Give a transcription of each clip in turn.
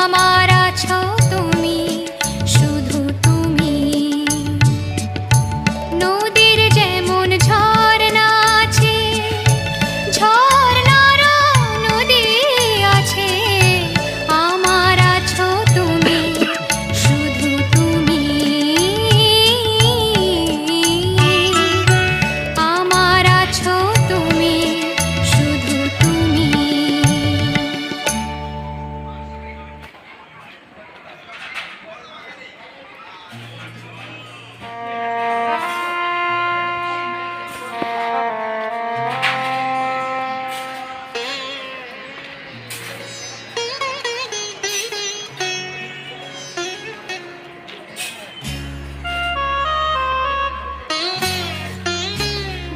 আমার আছো তুমি, শুধু তুমি। নদীর যেমন ঝর্ণা আছে, ঝর্ণারও নদী আছে। আমার আছো তুমি, শুধু তুমি। আমার আছো তুমি, শুধু তুমি।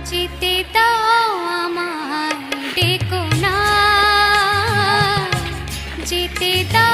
যেতে দাও আমায়, ডেকো না। যেতে দাও